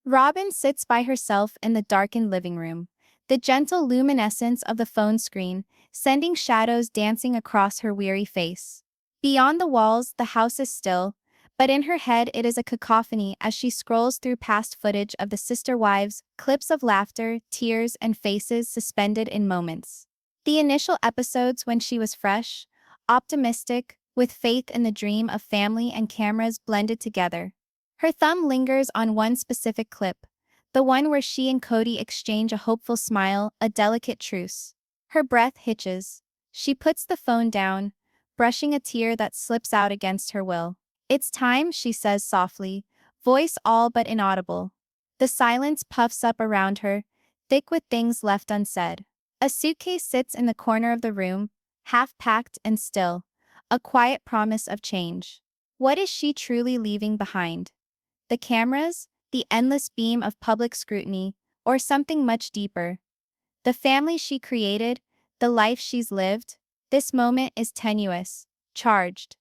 Robyn sits by herself in the darkened living room, the gentle luminescence of the phone screen sending shadows dancing across her weary face. Beyond the walls, the house is still, but in her head it is a cacophony as she scrolls through past footage of the sister wives, clips of laughter, tears, and faces suspended in moments. The initial episodes when she was fresh, optimistic, with faith in the dream of family and cameras blended together. Her thumb lingers on one specific clip, the one where she and Kody exchange a hopeful smile, a delicate truce. Her breath hitches. She puts the phone down, brushing a tear that slips out against her will. "It's time," she says softly, voice all but inaudible. The silence puffs up around her, thick with things left unsaid. A suitcase sits in the corner of the room, half packed and still, a quiet promise of change. What is she truly leaving behind? The cameras, the endless beam of public scrutiny, or something much deeper? The family she created, the life she's lived? This moment is tenuous, charged.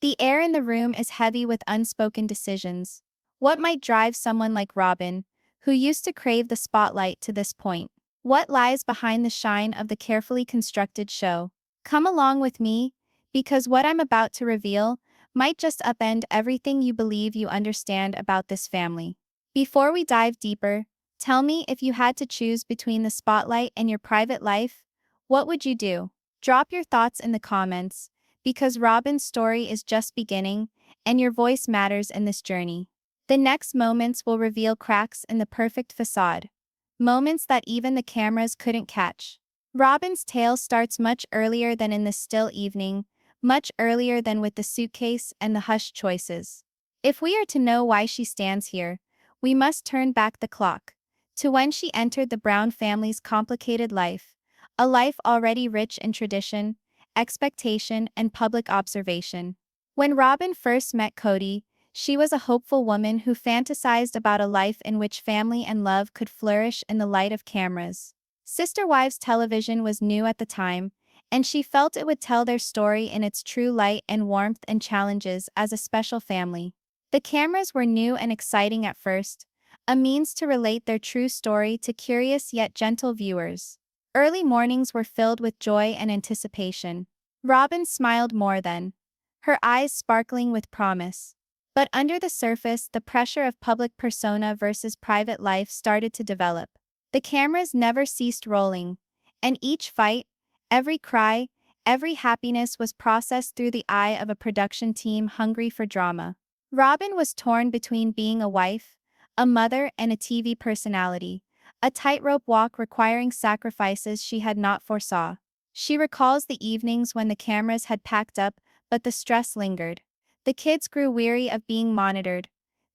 The air in the room is heavy with unspoken decisions. What might drive someone like Robyn, who used to crave the spotlight, to this point? What lies behind the shine of the carefully constructed show? Come along with me, because what I'm about to reveal might just upend everything you believe you understand about this family. Before we dive deeper, tell me, if you had to choose between the spotlight and your private life, what would you do? Drop your thoughts in the comments, because Robyn's story is just beginning, and your voice matters in this journey. The next moments will reveal cracks in the perfect facade, moments that even the cameras couldn't catch. Robyn's tale starts much earlier than in the still evening, much earlier than with the suitcase and the hushed choices. If we are to know why she stands here, we must turn back the clock to when she entered the Brown family's complicated life, a life already rich in tradition, expectation, and public observation. When Robyn first met Kody, she was a hopeful woman who fantasized about a life in which family and love could flourish in the light of cameras. Sister Wives television was new at the time, and she felt it would tell their story in its true light and warmth and challenges as a special family. The cameras were new and exciting at first, a means to relate their true story to curious yet gentle viewers. Early mornings were filled with joy and anticipation. Robyn smiled more then, her eyes sparkling with promise. But under the surface, the pressure of public persona versus private life started to develop. The cameras never ceased rolling, and each fight, every cry, every happiness was processed through the eye of a production team hungry for drama. Robyn was torn between being a wife, a mother, and a TV personality, a tightrope walk requiring sacrifices she had not foresaw. She recalls the evenings when the cameras had packed up, but the stress lingered. The kids grew weary of being monitored,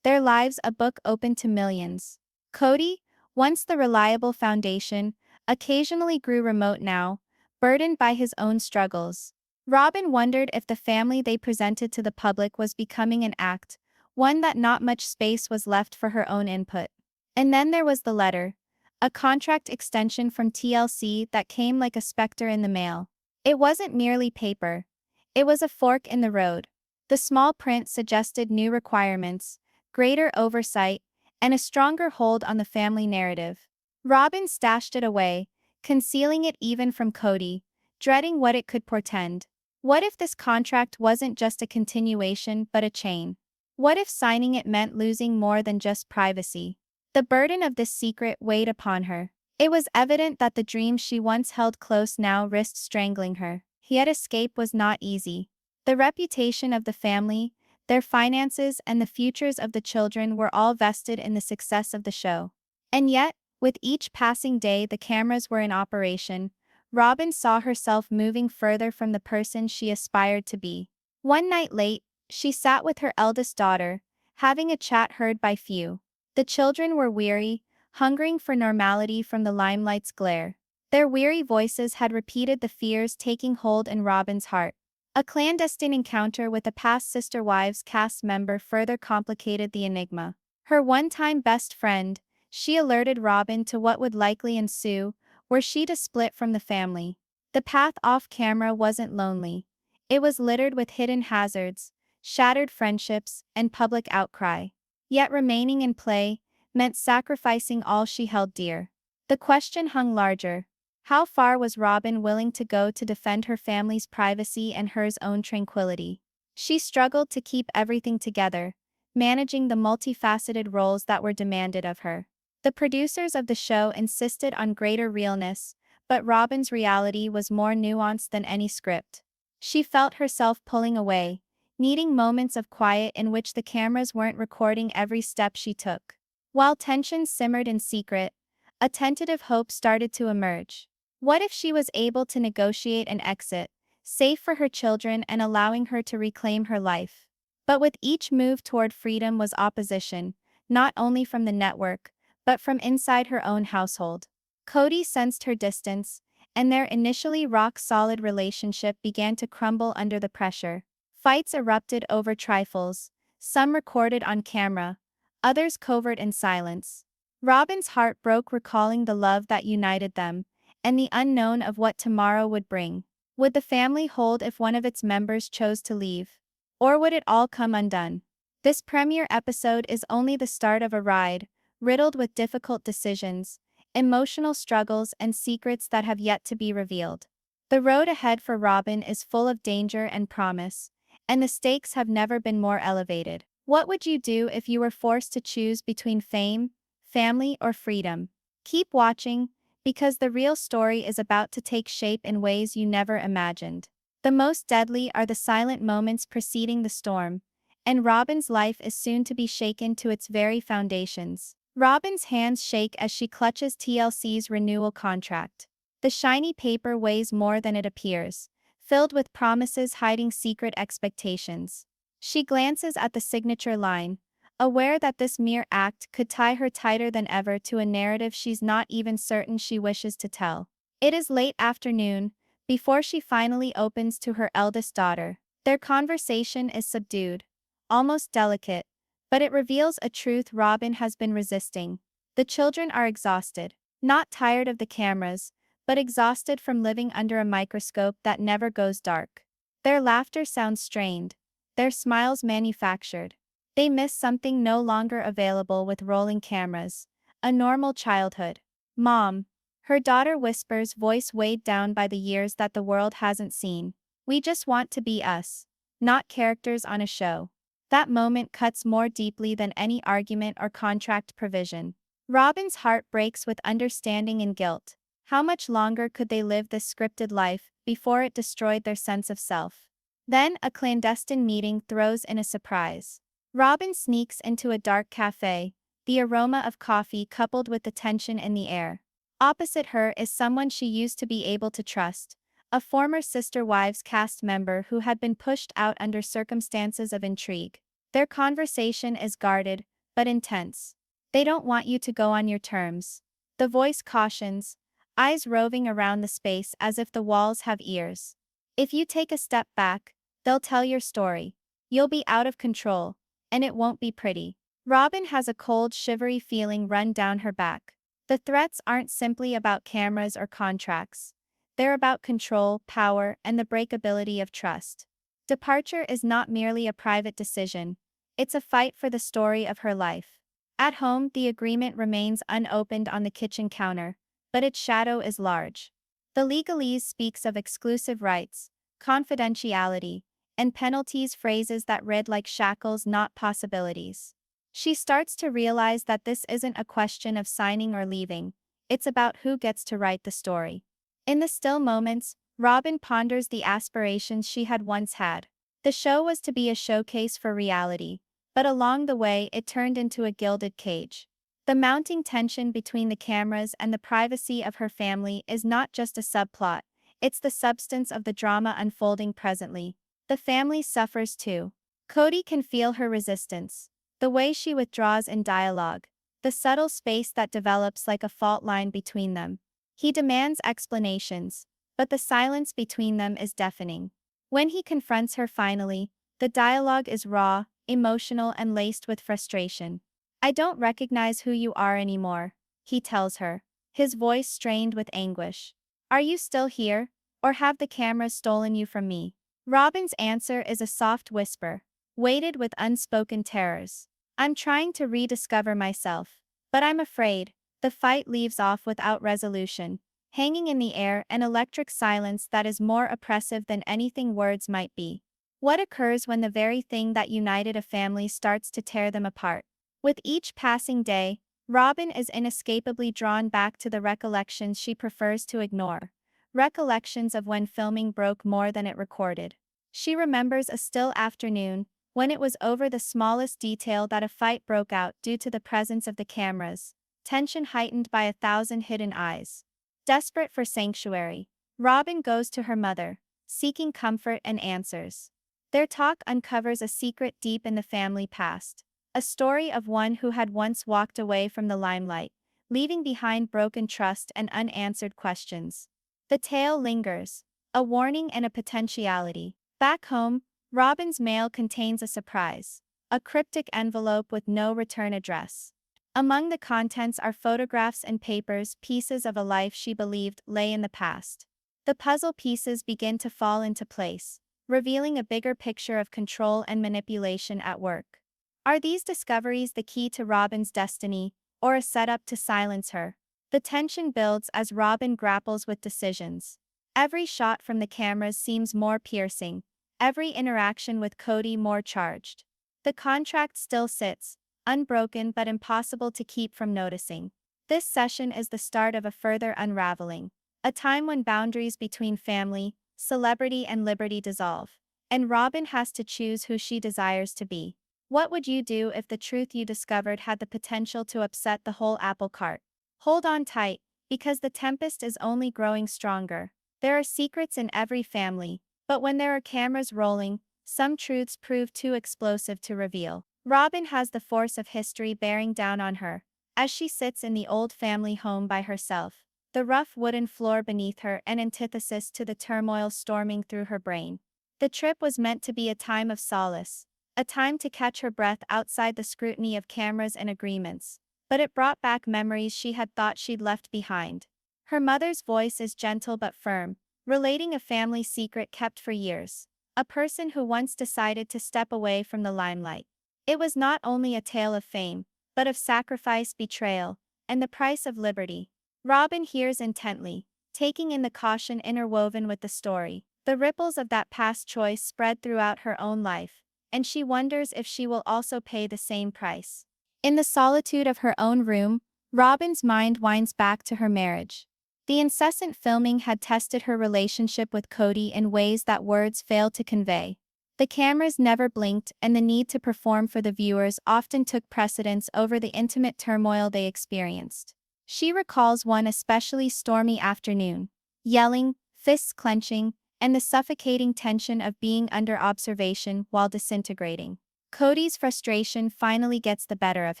their lives a book open to millions. Kody, once the reliable foundation, occasionally grew remote now, burdened by his own struggles. Robyn wondered if the family they presented to the public was becoming an act, one that not much space was left for her own input. And then there was the letter, a contract extension from TLC that came like a specter in the mail. It wasn't merely paper. It was a fork in the road. The small print suggested new requirements, greater oversight, and a stronger hold on the family narrative. Robyn stashed it away, concealing it even from Kody, dreading what it could portend. What if this contract wasn't just a continuation but a chain? What if signing it meant losing more than just privacy? The burden of this secret weighed upon her. It was evident that the dream she once held close now risked strangling her. Yet escape was not easy. The reputation of the family, their finances, and the futures of the children were all vested in the success of the show. And yet, with each passing day the cameras were in operation, Robyn saw herself moving further from the person she aspired to be. One night late, she sat with her eldest daughter, having a chat heard by few. The children were weary, hungering for normality from the limelight's glare. Their weary voices had repeated the fears taking hold in Robyn's heart. A clandestine encounter with a past Sister Wives cast member further complicated the enigma. Her one-time best friend, she alerted Robyn to what would likely ensue, were she to split from the family. The path off-camera wasn't lonely. It was littered with hidden hazards, shattered friendships, and public outcry. Yet remaining in play, meant sacrificing all she held dear. The question hung larger. How far was Robyn willing to go to defend her family's privacy and hers own tranquility? She struggled to keep everything together, managing the multifaceted roles that were demanded of her. The producers of the show insisted on greater realness, but Robyn's reality was more nuanced than any script. She felt herself pulling away, needing moments of quiet in which the cameras weren't recording every step she took. While tension simmered in secret, a tentative hope started to emerge. What if she was able to negotiate an exit, safe for her children and allowing her to reclaim her life? But with each move toward freedom was opposition, not only from the network, but from inside her own household. Kody sensed her distance, and their initially rock-solid relationship began to crumble under the pressure. Fights erupted over trifles, some recorded on camera, others covert in silence. Robyn's heart broke recalling the love that united them, and the unknown of what tomorrow would bring. Would the family hold if one of its members chose to leave? Or would it all come undone? This premiere episode is only the start of a ride, riddled with difficult decisions, emotional struggles and secrets that have yet to be revealed. The road ahead for Robyn is full of danger and promise, and the stakes have never been more elevated. What would you do if you were forced to choose between fame, family, or freedom? Keep watching, because the real story is about to take shape in ways you never imagined. The most deadly are the silent moments preceding the storm, and Robyn's life is soon to be shaken to its very foundations. Robyn's hands shake as she clutches TLC's renewal contract. The shiny paper weighs more than it appears, filled with promises hiding secret expectations. She glances at the signature line, aware that this mere act could tie her tighter than ever to a narrative she's not even certain she wishes to tell. It is late afternoon, before she finally opens to her eldest daughter. Their conversation is subdued, almost delicate, but it reveals a truth Robyn has been resisting. The children are exhausted, not tired of the cameras, but exhausted from living under a microscope that never goes dark. Their laughter sounds strained, their smiles manufactured. They miss something no longer available with rolling cameras: a normal childhood. "Mom," her daughter whispers, voice weighed down by the years that the world hasn't seen. "We just want to be us, not characters on a show." That moment cuts more deeply than any argument or contract provision. Robyn's heart breaks with understanding and guilt. How much longer could they live this scripted life before it destroyed their sense of self? Then a clandestine meeting throws in a surprise. Robyn sneaks into a dark cafe, the aroma of coffee coupled with the tension in the air. Opposite her is someone she used to be able to trust, a former Sister Wives cast member who had been pushed out under circumstances of intrigue. Their conversation is guarded, but intense. "They don't want you to go on your terms," the voice cautions, eyes roving around the space as if the walls have ears. "If you take a step back, they'll tell your story. You'll be out of control, and it won't be pretty." Robyn has a cold, shivery feeling run down her back. The threats aren't simply about cameras or contracts. They're about control, power, and the breakability of trust. Departure is not merely a private decision, it's a fight for the story of her life. At home, the agreement remains unopened on the kitchen counter, but its shadow is large. The legalese speaks of exclusive rights, confidentiality, and penalties, phrases that read like shackles, not possibilities. She starts to realize that this isn't a question of signing or leaving, it's about who gets to write the story. In the still moments, Robyn ponders the aspirations she had once had. The show was to be a showcase for reality, but along the way it turned into a gilded cage. The mounting tension between the cameras and the privacy of her family is not just a subplot, it's the substance of the drama unfolding presently. The family suffers too. Kody can feel her resistance, the way she withdraws in dialogue, the subtle space that develops like a fault line between them. He demands explanations, but the silence between them is deafening. When he confronts her finally, the dialogue is raw, emotional, and laced with frustration. "I don't recognize who you are anymore," he tells her, his voice strained with anguish. "Are you still here, or have the cameras stolen you from me?" Robyn's answer is a soft whisper, weighted with unspoken terrors. "I'm trying to rediscover myself. But I'm afraid. The fight leaves off without resolution, hanging in the air, an electric silence that is more oppressive than anything words might be. What occurs when the very thing that united a family starts to tear them apart? With each passing day, Robyn is inescapably drawn back to the recollections she prefers to ignore. Recollections of when filming broke more than it recorded. She remembers a still afternoon, when it was over the smallest detail that a fight broke out due to the presence of the cameras, tension heightened by 1,000 hidden eyes. Desperate for sanctuary, Robyn goes to her mother, seeking comfort and answers. Their talk uncovers a secret deep in the family past, a story of one who had once walked away from the limelight, leaving behind broken trust and unanswered questions. The tale lingers, a warning and a potentiality. Back home, Robyn's mail contains a surprise, a cryptic envelope with no return address. Among the contents are photographs and papers, pieces of a life she believed lay in the past. The puzzle pieces begin to fall into place, revealing a bigger picture of control and manipulation at work. Are these discoveries the key to Robyn's destiny, or a setup to silence her? The tension builds as Robyn grapples with decisions. Every shot from the cameras seems more piercing, every interaction with Kody more charged. The contract still sits, unbroken but impossible to keep from noticing. This session is the start of a further unraveling, a time when boundaries between family, celebrity and liberty dissolve, and Robyn has to choose who she desires to be. What would you do if the truth you discovered had the potential to upset the whole apple cart? Hold on tight, because the tempest is only growing stronger. There are secrets in every family, but when there are cameras rolling, some truths prove too explosive to reveal. Robyn has the force of history bearing down on her, as she sits in the old family home by herself, the rough wooden floor beneath her an antithesis to the turmoil storming through her brain. The trip was meant to be a time of solace, a time to catch her breath outside the scrutiny of cameras and agreements, but it brought back memories she had thought she'd left behind. Her mother's voice is gentle but firm, relating a family secret kept for years. A person who once decided to step away from the limelight. It was not only a tale of fame, but of sacrifice, betrayal, and the price of liberty. Robyn hears intently, taking in the caution interwoven with the story. The ripples of that past choice spread throughout her own life, and she wonders if she will also pay the same price. In the solitude of her own room, Robyn's mind winds back to her marriage. The incessant filming had tested her relationship with Kody in ways that words failed to convey. The cameras never blinked, and the need to perform for the viewers often took precedence over the intimate turmoil they experienced. She recalls one especially stormy afternoon, yelling, fists clenching, and the suffocating tension of being under observation while disintegrating. Kody's frustration finally gets the better of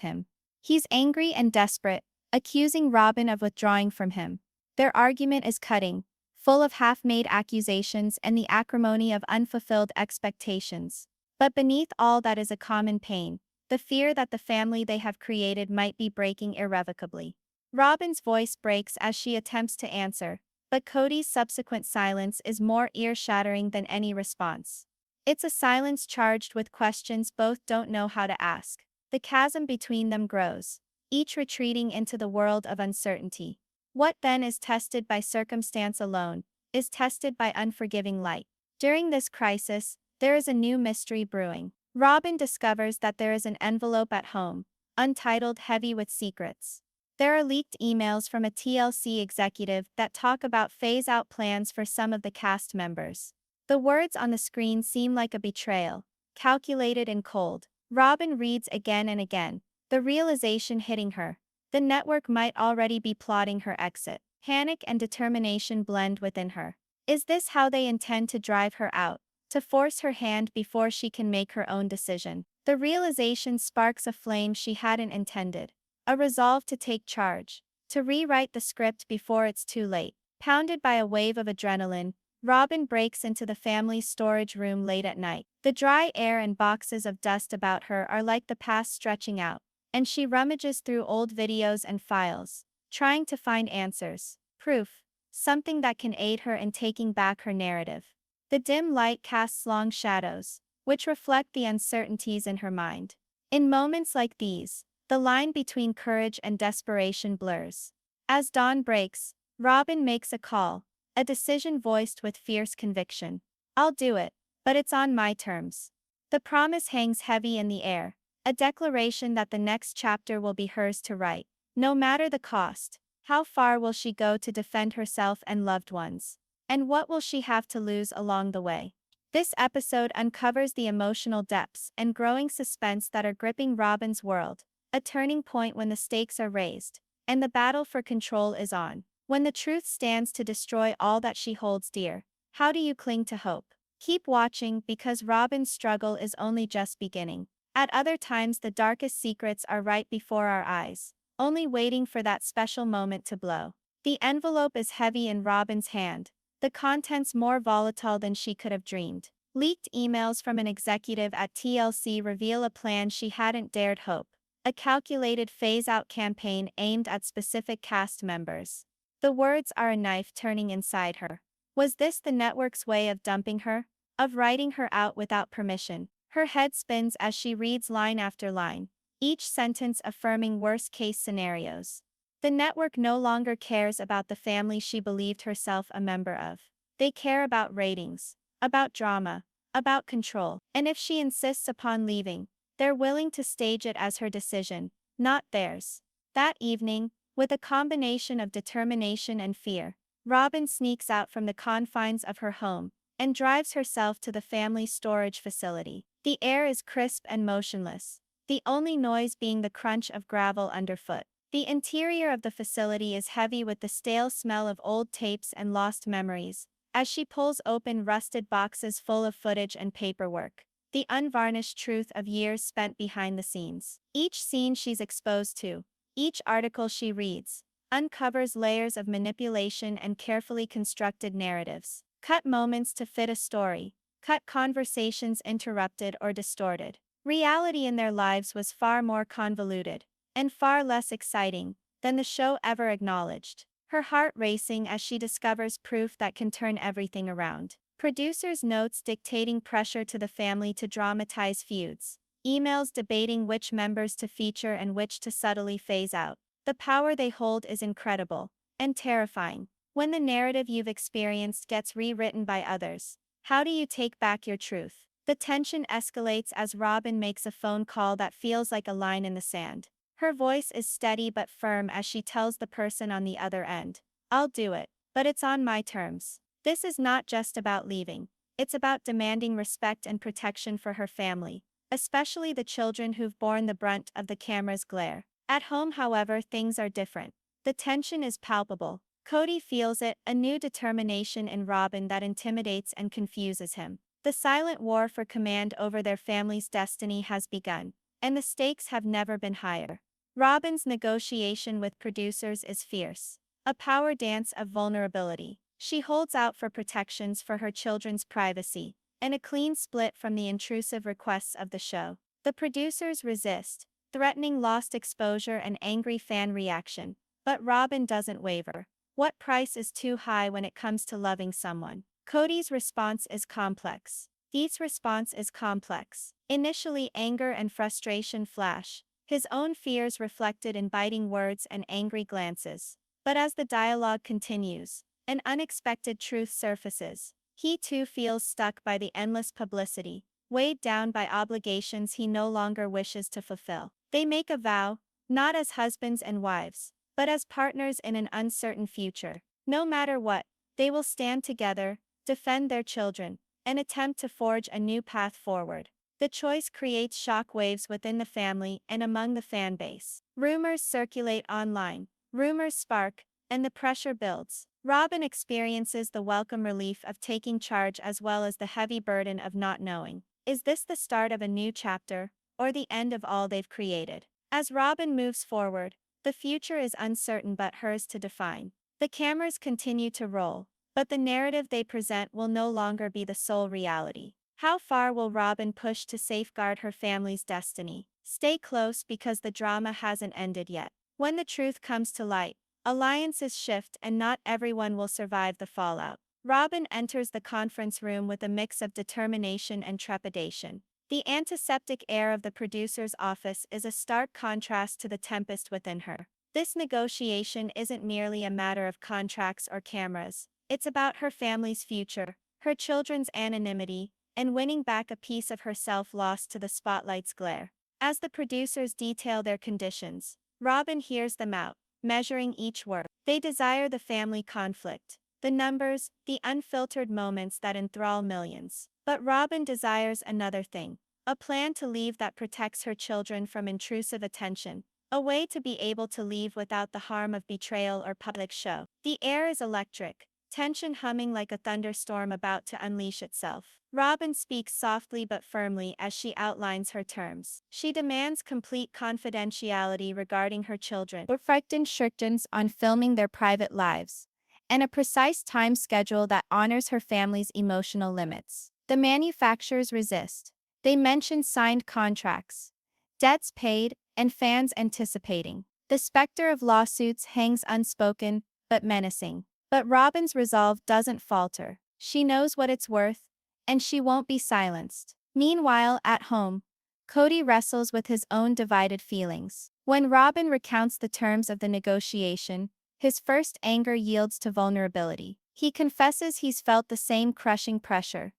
him. He's angry and desperate, accusing Robyn of withdrawing from him. Their argument is cutting, full of half-made accusations and the acrimony of unfulfilled expectations. But beneath all that is a common pain, the fear that the family they have created might be breaking irrevocably. Robyn's voice breaks as she attempts to answer, but Kody's subsequent silence is more ear-shattering than any response. It's a silence charged with questions both don't know how to ask. The chasm between them grows, each retreating into the world of uncertainty. What then is tested by circumstance alone, is tested by unforgiving light. During this crisis, there is a new mystery brewing. Robyn discovers that there is an envelope at home, untitled, heavy with secrets. There are leaked emails from a TLC executive that talk about phase-out plans for some of the cast members. The words on the screen seem like a betrayal, calculated and cold. Robyn reads again and again, the realization hitting her. The network might already be plotting her exit. Panic and determination blend within her. Is this how they intend to drive her out? To force her hand before she can make her own decision? The realization sparks a flame she hadn't intended. A resolve to take charge. To rewrite the script before it's too late. Pounded by a wave of adrenaline, Robyn breaks into the family's storage room late at night. The dry air and boxes of dust about her are like the past stretching out, and she rummages through old videos and files, trying to find answers, proof, something that can aid her in taking back her narrative. The dim light casts long shadows, which reflect the uncertainties in her mind. In moments like these, The line between courage and desperation blurs. As dawn breaks, Robyn makes a call, a decision voiced with fierce conviction. I'll do it, but it's on my terms. The promise hangs heavy in the air, a declaration that the next chapter will be hers to write, no matter the cost. How far will she go to defend herself and loved ones? And what will she have to lose along the way? This episode uncovers the emotional depths and growing suspense that are gripping Robyn's world, a turning point when the stakes are raised, and the battle for control is on. When the truth stands to destroy all that she holds dear, how do you cling to hope? Keep watching because Robyn's struggle is only just beginning. At other times, the darkest secrets are right before our eyes, only waiting for that special moment to blow. The envelope is heavy in Robyn's hand, the contents more volatile than she could have dreamed. Leaked emails from an executive at TLC reveal a plan she hadn't dared hope, a calculated phase-out campaign aimed at specific cast members. The words are a knife turning inside her. Was this the network's way of dumping her? Of writing her out without permission? Her head spins as she reads line after line, each sentence affirming worst-case scenarios. The network no longer cares about the family she believed herself a member of. They care about ratings, about drama, about control. And if she insists upon leaving, they're willing to stage it as her decision, not theirs. That evening, with a combination of determination and fear, Robyn sneaks out from the confines of her home and drives herself to the family storage facility. The air is crisp and motionless, the only noise being the crunch of gravel underfoot. The interior of the facility is heavy with the stale smell of old tapes and lost memories. As she pulls open rusted boxes full of footage and paperwork, the unvarnished truth of years spent behind the scenes. Each scene she's exposed to, each article she reads, uncovers layers of manipulation and carefully constructed narratives. Cut moments to fit a story, cut conversations interrupted or distorted. Reality in their lives was far more convoluted, and far less exciting, than the show ever acknowledged. Her heart racing as she discovers proof that can turn everything around. Producers' notes dictating pressure to the family to dramatize feuds. Emails debating which members to feature and which to subtly phase out. The power they hold is incredible and terrifying. When the narrative you've experienced gets rewritten by others, how do you take back your truth? The tension escalates as Robyn makes a phone call that feels like a line in the sand. Her voice is steady but firm as she tells the person on the other end, I'll do it, but it's on my terms. This is not just about leaving, it's about demanding respect and protection for her family, especially the children who've borne the brunt of the camera's glare. At home, however, things are different. The tension is palpable. Kody feels it, a new determination in Robyn that intimidates and confuses him. The silent war for command over their family's destiny has begun, and the stakes have never been higher. Robyn's negotiation with producers is fierce, a power dance of vulnerability. She holds out for protections for her children's privacy, and a clean split from the intrusive requests of the show. The producers resist, threatening lost exposure and angry fan reaction, but Robyn doesn't waver. What price is too high when it comes to loving someone? Kody's response is complex. Deet's response is complex. Initially, anger and frustration flash, his own fears reflected in biting words and angry glances. But as the dialogue continues, an unexpected truth surfaces. He too feels stuck by the endless publicity, weighed down by obligations he no longer wishes to fulfill. They make a vow, not as husbands and wives, but as partners in an uncertain future. No matter what, they will stand together, defend their children, and attempt to forge a new path forward. The choice creates shock waves within the family and among the fan base. Rumors circulate online, rumors spark, and the pressure builds. Robyn experiences the welcome relief of taking charge as well as the heavy burden of not knowing. Is this the start of a new chapter, or the end of all they've created? As Robyn moves forward, the future is uncertain but hers to define. The cameras continue to roll, but the narrative they present will no longer be the sole reality. How far will Robyn push to safeguard her family's destiny? Stay close because the drama hasn't ended yet. When the truth comes to light, alliances shift and not everyone will survive the fallout. Robyn enters the conference room with a mix of determination and trepidation. The antiseptic air of the producer's office is a stark contrast to the tempest within her. This negotiation isn't merely a matter of contracts or cameras, it's about her family's future, her children's anonymity, and winning back a piece of herself lost to the spotlight's glare. As the producers detail their conditions, Robyn hears them out, measuring each word. They desire the family conflict, the numbers, the unfiltered moments that enthrall millions. But Robyn desires another thing, a plan to leave that protects her children from intrusive attention, a way to be able to leave without the harm of betrayal or public show. The air is electric, tension humming like a thunderstorm about to unleash itself. Robyn speaks softly but firmly as she outlines her terms. She demands complete confidentiality regarding her children, perfect instructions on filming their private lives, and a precise time schedule that honors her family's emotional limits. The manufacturers resist. They mention signed contracts, debts paid, and fans anticipating. The specter of lawsuits hangs unspoken, but menacing. But Robyn's resolve doesn't falter. She knows what it's worth, and she won't be silenced. Meanwhile, at home, Kody wrestles with his own divided feelings. When Robyn recounts the terms of the negotiation, his first anger yields to vulnerability. He confesses he's felt the same crushing pressure,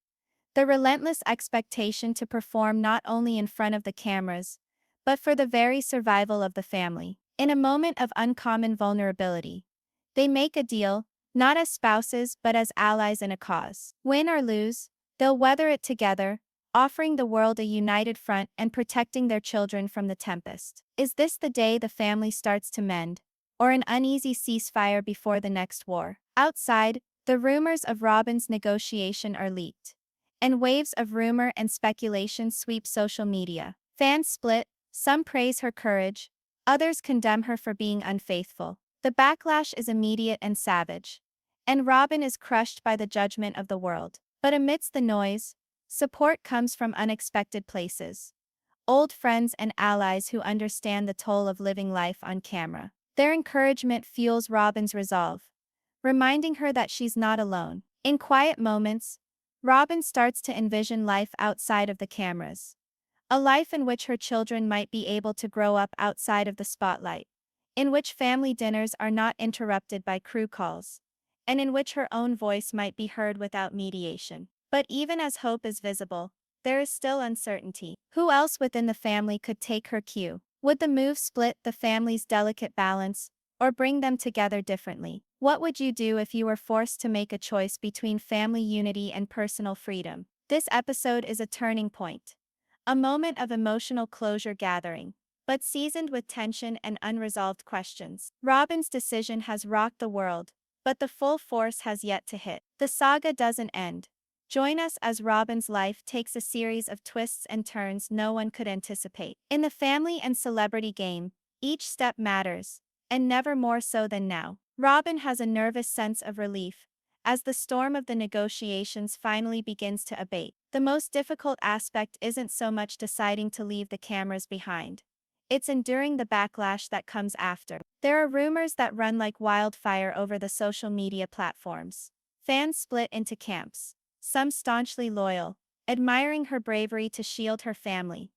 the relentless expectation to perform not only in front of the cameras, but for the very survival of the family. In a moment of uncommon vulnerability, they make a deal, not as spouses but as allies in a cause. Win or lose, they'll weather it together, offering the world a united front and protecting their children from the tempest. Is this the day the family starts to mend, or an uneasy ceasefire before the next war? Outside, the rumors of Robyn's negotiation are leaked, and waves of rumor and speculation sweep social media. Fans split, some praise her courage, others condemn her for being unfaithful. The backlash is immediate and savage, and Robyn is crushed by the judgment of the world. But amidst the noise, support comes from unexpected places. Old friends and allies who understand the toll of living life on camera. Their encouragement fuels Robyn's resolve, reminding her that she's not alone. In quiet moments, Robyn starts to envision life outside of the cameras. A life in which her children might be able to grow up outside of the spotlight, in which family dinners are not interrupted by crew calls, and in which her own voice might be heard without mediation. But even as hope is visible, there is still uncertainty. Who else within the family could take her cue? Would the move split the family's delicate balance, or bring them together differently? What would you do if you were forced to make a choice between family unity and personal freedom? This episode is a turning point, a moment of emotional closure gathering, but seasoned with tension and unresolved questions. Robyn's decision has rocked the world, but the full force has yet to hit. The saga doesn't end. Join us as Robyn's life takes a series of twists and turns no one could anticipate. In the family and celebrity game, each step matters, and never more so than now. Robyn has a nervous sense of relief as the storm of the negotiations finally begins to abate. The most difficult aspect isn't so much deciding to leave the cameras behind. It's enduring the backlash that comes after. There are rumors that run like wildfire over the social media platforms. Fans split into camps, some staunchly loyal, admiring her bravery to shield her family,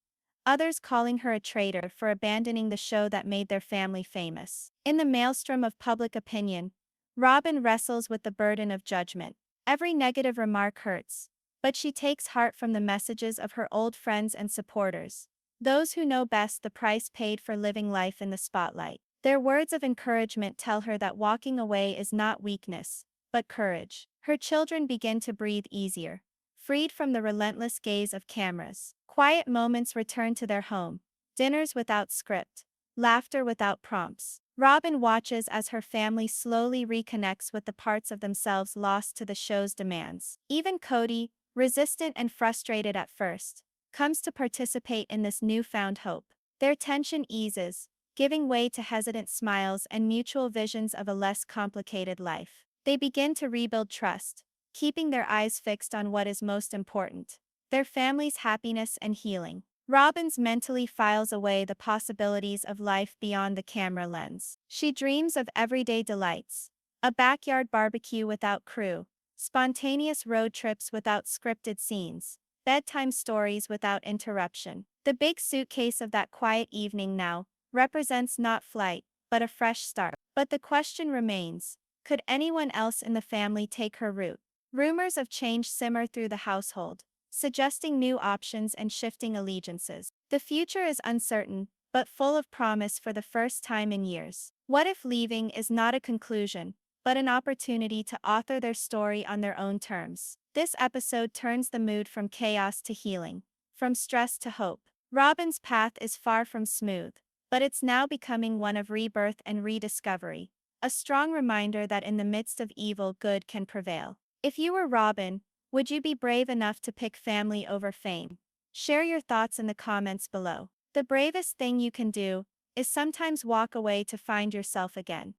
others calling her a traitor for abandoning the show that made their family famous. In the maelstrom of public opinion, Robyn wrestles with the burden of judgment. Every negative remark hurts, but she takes heart from the messages of her old friends and supporters, those who know best the price paid for living life in the spotlight. Their words of encouragement tell her that walking away is not weakness, but courage. Her children begin to breathe easier, freed from the relentless gaze of cameras. Quiet moments return to their home, dinners without script, laughter without prompts. Robyn watches as her family slowly reconnects with the parts of themselves lost to the show's demands. Even Kody, resistant and frustrated at first, comes to participate in this newfound hope. Their tension eases, giving way to hesitant smiles and mutual visions of a less complicated life. They begin to rebuild trust, keeping their eyes fixed on what is most important: their family's happiness and healing. Robyn mentally files away the possibilities of life beyond the camera lens. She dreams of everyday delights: a backyard barbecue without crew, spontaneous road trips without scripted scenes, bedtime stories without interruption. The big suitcase of that quiet evening now represents not flight, but a fresh start. But the question remains, could anyone else in the family take her route? Rumors of change simmer through the household, suggesting new options and shifting allegiances. The future is uncertain, but full of promise for the first time in years. What if leaving is not a conclusion, but an opportunity to author their story on their own terms? This episode turns the mood from chaos to healing, from stress to hope. Robyn's path is far from smooth, but it's now becoming one of rebirth and rediscovery, a strong reminder that in the midst of evil, good can prevail. If you were Robyn, would you be brave enough to pick family over fame? Share your thoughts in the comments below. The bravest thing you can do is sometimes walk away to find yourself again.